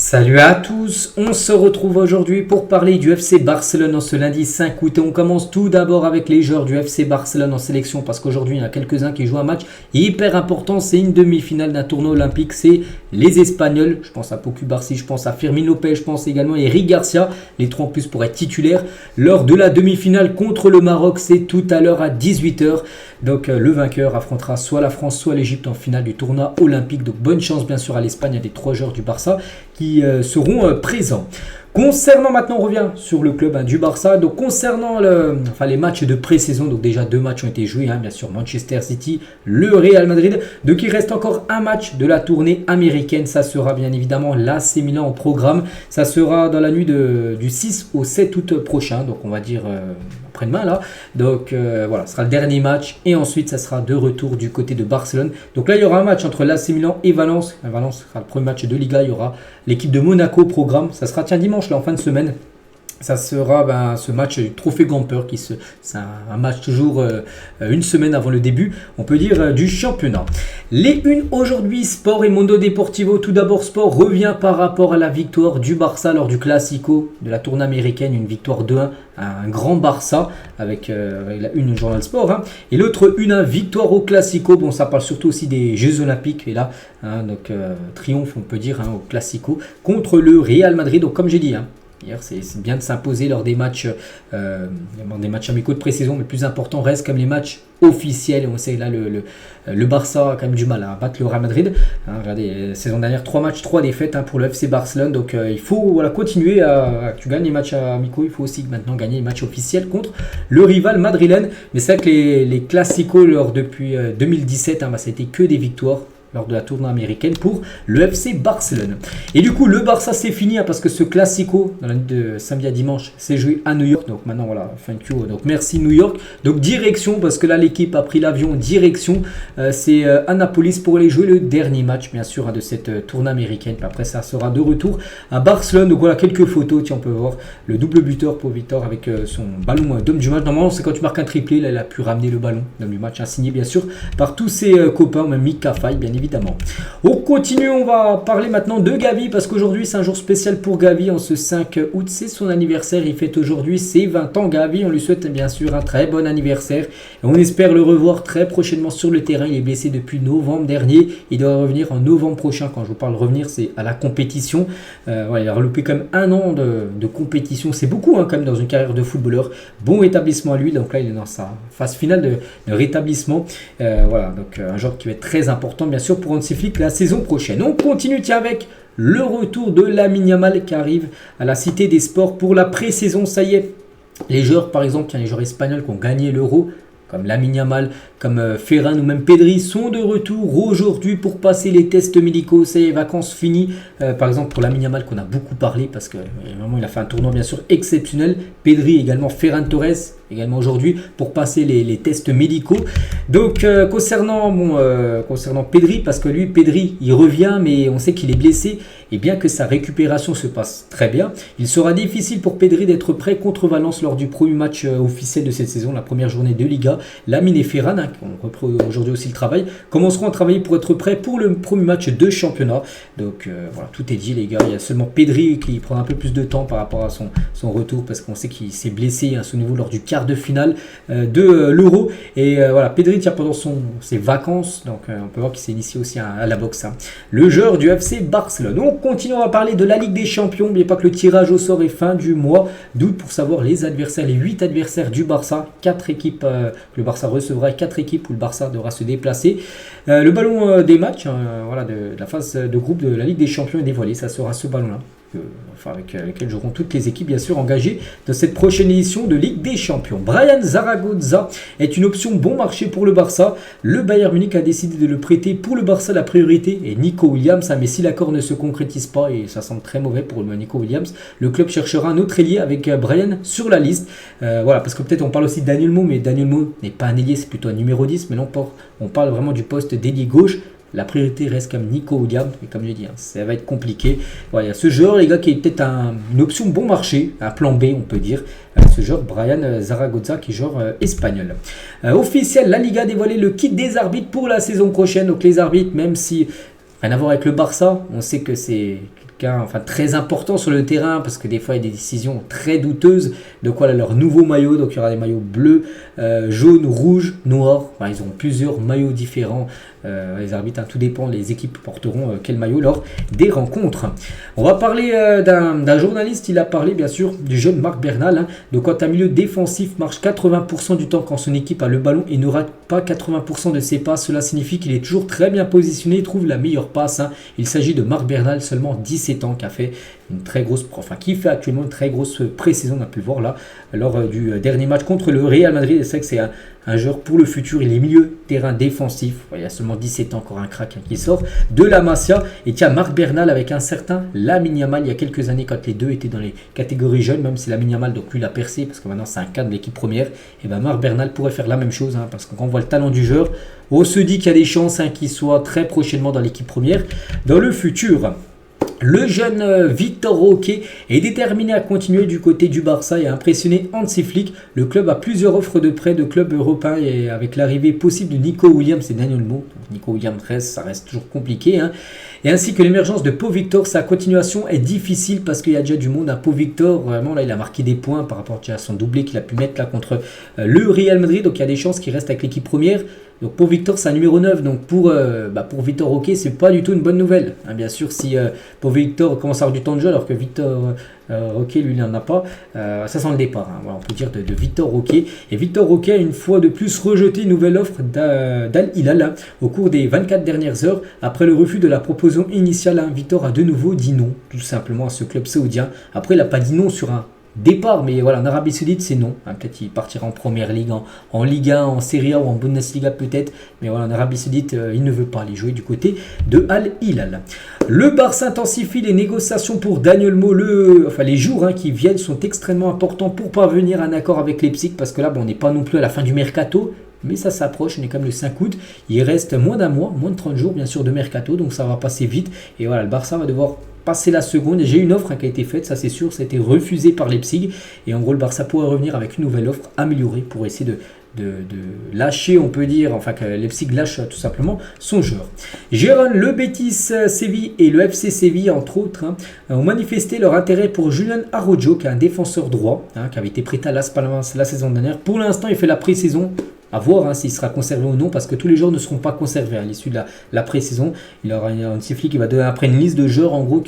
Salut à tous, on se retrouve aujourd'hui pour parler du FC Barcelone en ce lundi 5 août et on commence tout d'abord avec les joueurs du FC Barcelone en sélection parce qu'aujourd'hui il y en a quelques-uns qui jouent un match hyper important, c'est une demi-finale d'un tournoi olympique, c'est les Espagnols, je pense à Poku Barsi, je pense à Fermín López, je pense également à Eric Garcia, les trois en plus pour être titulaires lors de la demi-finale contre le Maroc, c'est tout à l'heure à 18h. Donc le vainqueur affrontera soit la France soit l'Égypte en finale du tournoi olympique. Donc bonne chance bien sûr à l'Espagne, il y a des trois joueurs du Barça qui seront présents. Concernant maintenant, on revient sur le club du Barça. Donc concernant les matchs de pré-saison, donc déjà deux matchs ont été joués, bien sûr Manchester City, le Real Madrid. Donc il reste encore un match de la tournée américaine. Ça sera bien évidemment l'AC Milan en programme. Ça sera dans la nuit du 6 au 7 août prochain. Donc on va dire après-demain là. Donc voilà, ce sera le dernier match. Et ensuite ça sera de retour du côté de Barcelone. Donc là il y aura un match entre l'AC Milan et Valence. Valence sera le premier match de Liga. Il y aura l'équipe de Monaco au programme. Ça sera dimanche là en fin de semaine. Ça sera ce match du Trophée Gamper c'est un match toujours une semaine avant le début, on peut dire, du championnat. Les unes aujourd'hui, Sport et Mundo Deportivo. Tout d'abord, Sport revient par rapport à la victoire du Barça lors du Classico de la tournée américaine, une victoire 2-1, un grand Barça avec la une Journal Sport. Et l'autre une victoire au Classico. Bon, ça parle surtout aussi des Jeux Olympiques. Et là, donc triomphe, on peut dire, au Classico contre le Real Madrid. Donc comme j'ai dit, hier, c'est bien de s'imposer lors des matchs amicaux de pré-saison, mais le plus important reste comme les matchs officiels. Et on sait là le Barça a quand même du mal à battre le Real Madrid. Regardez, la saison dernière, 3 matchs, 3 défaites pour le FC Barcelone. Donc il faut continuer tu gagnes les matchs amicaux, il faut aussi maintenant gagner les matchs officiels contre le rival madrilène. Mais c'est vrai que les Classicos depuis 2017, ça a été que des victoires lors de la tournée américaine pour le FC Barcelone. Et du coup, le Barça, c'est fini parce que ce Classico, dans la nuit de samedi à dimanche, s'est joué à New York. Donc maintenant, voilà, thank you. Donc merci New York. Donc direction, parce que là, l'équipe a pris l'avion direction. C'est Annapolis pour aller jouer le dernier match, bien sûr, de cette tournée américaine. Puis après, ça sera de retour à Barcelone. Donc voilà, quelques photos. Tiens, on peut voir le double buteur pour Victor avec son ballon d'homme du match. Normalement, c'est quand tu marques un triplé, là, il a pu ramener le ballon d'homme du match, signé, bien sûr, par tous ses copains, même Mika Faye, bien évidemment. On continue, on va parler maintenant de Gavi parce qu'aujourd'hui c'est un jour spécial pour Gavi. En ce 5 août, c'est son anniversaire, il fête aujourd'hui ses 20 ans. Gavi, on lui souhaite bien sûr un très bon anniversaire et on espère le revoir très prochainement sur le terrain. Il est blessé depuis novembre dernier, il doit revenir en novembre prochain. Quand je vous parle de revenir, c'est à la compétition. Il a reloupé quand même un an de compétition, c'est beaucoup quand même dans une carrière de footballeur. Bon rétablissement à lui, donc là il est dans sa phase finale de rétablissement. Voilà, donc un joueur qui va être très important bien sûr pour Hansi-Flick la saison prochaine. On continue avec le retour de Lamine Yamal qui arrive à la Cité des Sports pour la pré-saison. Ça y est, les joueurs par exemple, les joueurs espagnols qui ont gagné l'Euro, comme Lamine Yamal, comme Ferran ou même Pedri, sont de retour aujourd'hui pour passer les tests médicaux. C'est les vacances finies. Par exemple pour Lamine Yamal qu'on a beaucoup parlé parce que vraiment il a fait un tournoi bien sûr exceptionnel. Pedri également, Ferran Torres également aujourd'hui pour passer les tests médicaux. Donc concernant Pedri, parce que lui Pedri il revient mais on sait qu'il est blessé et bien que sa récupération se passe très bien, il sera difficile pour Pedri d'être prêt contre Valence lors du premier match officiel de cette saison, la première journée de Liga. Lamine et Ferran, qui ont repris aujourd'hui aussi le travail, commenceront à travailler pour être prêts pour le premier match de championnat. Donc voilà, tout est dit les gars, il y a seulement Pedri qui prend un peu plus de temps par rapport à son retour parce qu'on sait qu'il s'est blessé à ce niveau lors du quart de finale de l'Euro. Et voilà, Pedri tient pendant ses vacances, donc on peut voir qu'il s'est initié aussi à la boxe. Le joueur du FC Barcelone. On continue, on va parler de la Ligue des Champions. N'oubliez pas que le tirage au sort est fin du mois d'août pour savoir les adversaires, les 8 adversaires du Barça. 4 équipes que le Barça recevra et 4 équipes où le Barça devra se déplacer. Le ballon des matchs, de la phase de groupe de la Ligue des Champions est dévoilé. Ça sera ce ballon-là. Avec lequel joueront toutes les équipes bien sûr engagées dans cette prochaine édition de Ligue des Champions. Brian Zaragoza est une option bon marché pour le Barça. Le Bayern Munich a décidé de le prêter. Pour le Barça, la priorité est Nico Williams, mais si l'accord ne se concrétise pas, et ça semble très mauvais pour le Nico Williams, le club cherchera un autre ailier avec Brian sur la liste. Voilà, parce que peut-être on parle aussi de Daniel Mo, mais Daniel Mo n'est pas un ailier, c'est plutôt un numéro 10, mais non, on parle vraiment du poste d'ailier gauche. La priorité reste comme Nico Williams, et comme je dis, ça va être compliqué. Voilà, ce joueur, les gars, qui est peut-être une option bon marché, un plan B, on peut dire. Ce joueur, Brian Zaragoza, qui est joueur espagnol. Officiel, la Liga a dévoilé le kit des arbitres pour la saison prochaine. Donc les arbitres, même si rien à voir avec le Barça, on sait que c'est cas, enfin très important sur le terrain parce que des fois il y a des décisions très douteuses. Donc voilà leur nouveau maillot, donc il y aura des maillots bleus, jaune, rouge, noir. Enfin, ils ont plusieurs maillots différents. Les arbitres, tout dépend, les équipes porteront quel maillot lors des rencontres. On va parler d'un journaliste, il a parlé bien sûr du jeune Marc Bernal. Donc quand un milieu défensif marche 80% du temps quand son équipe a le ballon et ne rate pas 80% de ses passes, cela signifie qu'il est toujours très bien positionné, il trouve la meilleure passe. Il s'agit de Marc Bernal, seulement 17 ans, qui a fait une très grosse, qui fait actuellement une très grosse pré-saison, on a pu le voir là, lors du dernier match contre le Real Madrid. C'est vrai que c'est un joueur pour le futur, il est milieu terrain défensif, il a seulement 17 ans, encore un crack qui sort de la Masia. Et tiens, Marc Bernal avec un certain Lamine Yamal il y a quelques années quand les deux étaient dans les catégories jeunes, même si Lamine Yamal donc lui il a percé parce que maintenant c'est un cadre de l'équipe première, et ben Marc Bernal pourrait faire la même chose, parce que quand on voit le talent du joueur, on se dit qu'il y a des chances qu'il soit très prochainement dans l'équipe première dans le futur. Le jeune Victor Roque est déterminé à continuer du côté du Barça et à impressionner Hansi Flick. Le club a plusieurs offres de prêt de clubs européens et avec l'arrivée possible de Nico Williams et Daniel Mo. Nico Williams reste, ça reste toujours compliqué. Et ainsi que l'émergence de Pau Victor, sa continuation est difficile parce qu'il y a déjà du monde. Pau Victor, vraiment là, il a marqué des points par rapport à son doublé qu'il a pu mettre là contre le Real Madrid. Donc il y a des chances qu'il reste avec l'équipe première. Donc pour Victor, c'est un numéro 9. Donc pour Victor Roque, c'est pas du tout une bonne nouvelle. Bien sûr, si pour Victor commence à avoir du temps de jeu, alors que Victor Roque, lui, il n'en a pas, ça sent le départ. Voilà, on peut dire de Victor Roque. Et Victor Roque a une fois de plus rejeté une nouvelle offre d'Al Hilal au cours des 24 dernières heures. Après le refus de la proposition initiale, Victor a de nouveau dit non, tout simplement, à ce club saoudien. Après, il n'a pas dit non sur un départ, mais voilà, en Arabie Saoudite c'est non. Peut-être qu'il partira en première ligue, en Ligue 1, en Serie A ou en Bundesliga peut-être, mais voilà, en Arabie Saoudite il ne veut pas aller jouer du côté de Al Hilal. Le Barça intensifie les négociations pour Daniel Mo. Les jours qui viennent sont extrêmement importants pour parvenir à un accord avec Leipzig, parce que là on n'est pas non plus à la fin du mercato, mais ça s'approche, on est comme le 5 août, il reste moins d'un mois, moins de 30 jours bien sûr de mercato, donc ça va passer vite, et voilà, le Barça va devoir passer la seconde. J'ai une offre qui a été faite, ça c'est sûr, ça a été refusé par Leipzig, et en gros le Barça pourrait revenir avec une nouvelle offre améliorée pour essayer de lâcher, on peut dire, enfin que Leipzig lâche tout simplement son joueur. Gérone, le Betis Séville et le FC Séville entre autres ont manifesté leur intérêt pour Julian Araujo, qui est un défenseur droit, qui avait été prêté à Las Palmas la saison dernière. Pour l'instant il fait la pré-saison, à voir s'il sera conservé ou non, parce que tous les joueurs ne seront pas conservés à l'issue de la pré-saison. Il y aura un Flick qui va donner après une liste de joueurs en gros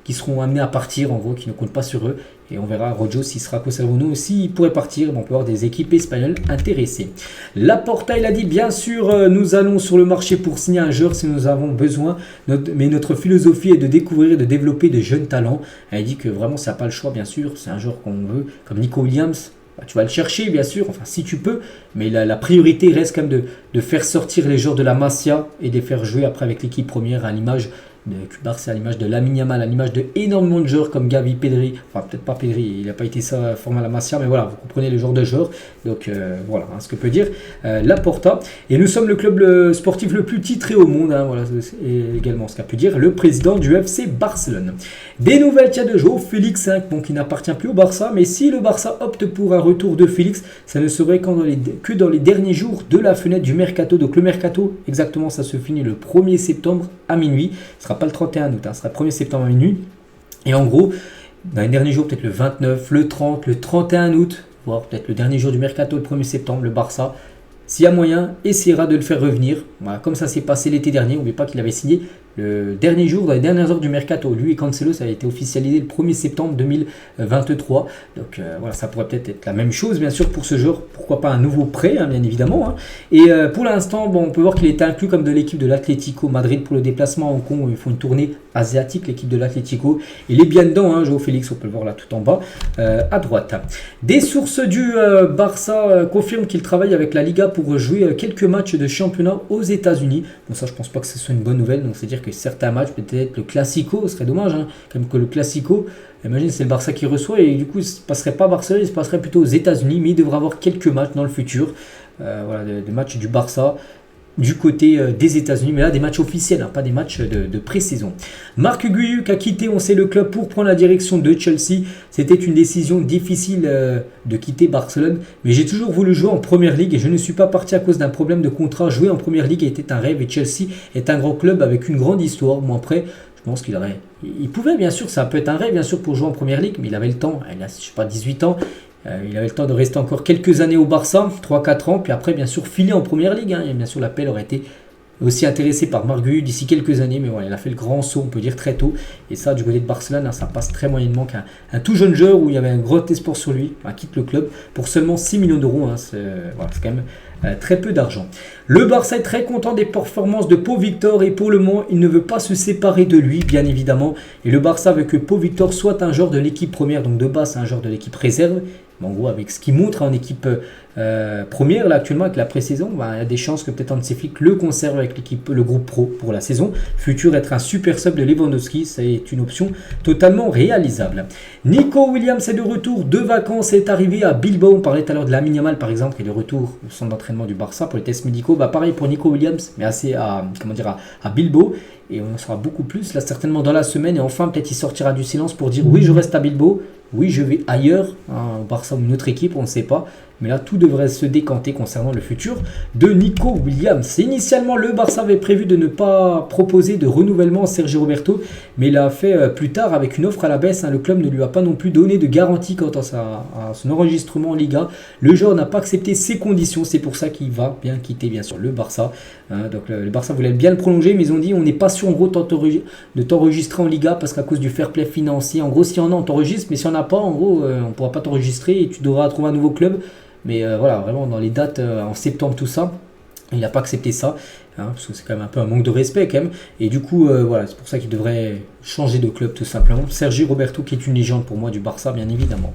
qui seront amenés à partir, en gros, qui ne comptent pas sur eux. Et on verra Rojo s'il sera conservé ou non. S'il pourrait partir, on peut avoir des équipes espagnoles intéressées. Laporta, il a dit, bien sûr, nous allons sur le marché pour signer un joueur si nous avons besoin. Mais notre philosophie est de découvrir et de développer de jeunes talents. Il dit que vraiment, ça n'a pas le choix, bien sûr. C'est un joueur qu'on veut, comme Nico Williams. Tu vas le chercher, bien sûr, enfin si tu peux. Mais la priorité reste quand même de faire sortir les joueurs de la Masia et de les faire jouer après avec l'équipe première à l'image de Barça, à l'image de Lamine Yamal, à l'image de énormément de joueurs comme Gavi, Pedri, enfin peut-être pas Pedri, il n'a pas été ça formé à la Masia, mais voilà, vous comprenez le genre de joueurs. Donc voilà ce que peut dire Laporta. Et nous sommes le club sportif le plus titré au monde, voilà, c'est également ce qu'a pu dire le président du FC Barcelone. Des nouvelles, de João Félix, qui n'appartient plus au Barça, mais si le Barça opte pour un retour de Félix, ça ne serait que dans les derniers jours de la fenêtre du mercato. Donc le mercato, exactement, ça se finit le 1er septembre à minuit. Ce sera pas le 31 août, ce sera le 1er septembre à minuit. Et en gros, dans les derniers jours, peut-être le 29, le 30, le 31 août, voire peut-être le dernier jour du mercato, le 1er septembre, le Barça, s'il y a moyen, essaiera de le faire revenir. Voilà, comme ça s'est passé l'été dernier. N'oubliez pas qu'il avait signé le dernier jour, dans les dernières heures du mercato. Lui et Cancelo, ça a été officialisé le 1er septembre 2023. Donc voilà, ça pourrait peut-être être la même chose, bien sûr, pour ce joueur. Pourquoi pas un nouveau prêt, bien évidemment. Et pour l'instant, on peut voir qu'il est inclus comme de l'équipe de l'Atlético Madrid pour le déplacement à Hong Kong. Ils font une tournée asiatique, l'équipe de l'Atlético. Il est bien dedans, João Félix, on peut le voir là tout en bas, à droite. Des sources du Barça confirment qu'il travaille avec la Liga pour jouer quelques matchs de championnat aux États-Unis. Bon, ça, je pense pas que ce soit une bonne nouvelle. Donc, c'est-à-dire que certains matchs, peut-être le Classico, ce serait dommage, comme que le Classico, imagine, c'est le Barça qui reçoit et du coup, il ne se passerait pas à Barcelone, il se passerait plutôt aux États-Unis, mais il devra avoir quelques matchs dans le futur. Voilà, des matchs du Barça du côté des États-Unis, mais là des matchs officiels, pas des matchs de pré-saison. Marc Guiuc a quitté, on sait, le club pour prendre la direction de Chelsea. C'était une décision difficile de quitter Barcelone, mais j'ai toujours voulu jouer en Première Ligue et je ne suis pas parti à cause d'un problème de contrat. Jouer en Première Ligue était un rêve et Chelsea est un grand club avec une grande histoire. Moi après, Je pense il pouvait bien sûr, ça peut être un rêve bien sûr pour jouer en première ligue, mais il avait le temps, il a je sais pas 18 ans, il avait le temps de rester encore quelques années au Barça, 3-4 ans, puis après bien sûr filer en première ligue, et bien sûr l'appel aurait été aussi intéressé par Marguerite d'ici quelques années, mais voilà, il a fait le grand saut, on peut dire très tôt, et ça du côté de Barcelone, ça passe très moyennement qu'un tout jeune joueur où il y avait un gros espoir sur lui, quitte le club pour seulement 6 millions d'euros, c'est quand même très peu d'argent. Le Barça est très content des performances de Pau Victor et pour le moment il ne veut pas se séparer de lui bien évidemment, et le Barça veut que Pau Victor soit un joueur de l'équipe première, donc de base c'est un joueur de l'équipe réserve, mais en gros avec ce qu'il montre en équipe première là actuellement avec la pré-saison, il y a des chances que peut-être Hansi Flick le conserve avec l'équipe, le groupe pro pour la saison future. Être un super sub de Lewandowski, c'est une option totalement réalisable. Nico Williams est de retour de vacances, est arrivé à Bilbao. On parlait tout à l'heure de Lamine Yamal par exemple qui est de retour au centre d'entraînement du Barça pour les tests médicaux. Pareil pour Nico Williams, mais à Bilbao. Et on en saura beaucoup plus là certainement dans la semaine, et enfin peut-être il sortira du silence pour dire oui je reste à Bilbao, oui je vais ailleurs, au Barça ou une autre équipe, on ne sait pas. Mais là, tout devrait se décanter concernant le futur de Nico Williams. Initialement, le Barça avait prévu de ne pas proposer de renouvellement à Sergi Roberto, mais il l'a fait plus tard avec une offre à la baisse. Le club ne lui a pas non plus donné de garantie quant à son enregistrement en Liga. Le joueur n'a pas accepté ses conditions, c'est pour ça qu'il va bien quitter bien sûr le Barça. Donc le Barça voulait bien le prolonger, mais ils ont dit on n'est pas sûr en gros de t'enregistrer en Liga parce qu'à cause du fair play financier, en gros s'il y en a on t'enregistre, mais si on n'a pas, en gros on ne pourra pas t'enregistrer et tu devras trouver un nouveau club. Mais voilà, vraiment dans les dates en septembre, tout ça, il n'a pas accepté ça, parce que c'est quand même un peu un manque de respect quand même. Et du coup, voilà, c'est pour ça qu'il devrait changer de club tout simplement. Sergi Roberto qui est une légende pour moi du Barça, bien évidemment.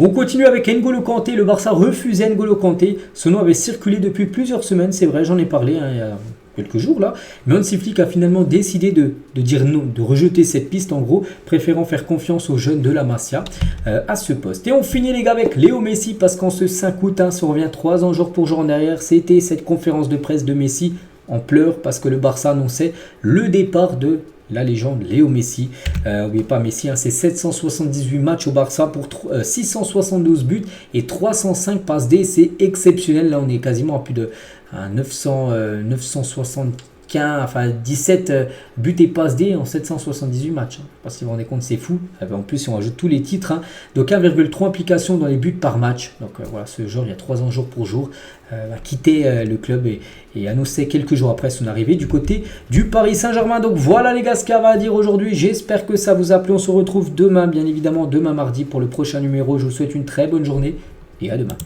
On continue avec N'Golo Kanté. Le Barça refusait N'Golo Kanté. Ce nom avait circulé depuis plusieurs semaines, c'est vrai, j'en ai parlé il y a quelques jours là, mais Hansi Flick a finalement décidé de dire non, de rejeter cette piste en gros, préférant faire confiance aux jeunes de la Masia à ce poste. Et on finit les gars avec Léo Messi, parce qu'en ce 5 août, ça revient 3 ans jour pour jour en arrière, c'était cette conférence de presse de Messi en pleurs parce que le Barça annonçait le départ de la légende Léo Messi. N'oubliez pas Messi, c'est 778 matchs au Barça pour 672 buts et 305 passes D, c'est exceptionnel. Là on est quasiment à plus de 975, enfin 17 buts et passes D en 778 matchs. Je ne sais pas si vous vous rendez compte, c'est fou. En plus, si on ajoute tous les titres, donc 1,3 implications dans les buts par match. Donc voilà, ce joueur, il y a 3 ans jour pour jour, va quitter le club et annonçait quelques jours après son arrivée du côté du Paris Saint-Germain. Donc voilà les gars ce qu'il y a à dire aujourd'hui. J'espère que ça vous a plu. On se retrouve demain, bien évidemment, demain mardi pour le prochain numéro. Je vous souhaite une très bonne journée et à demain.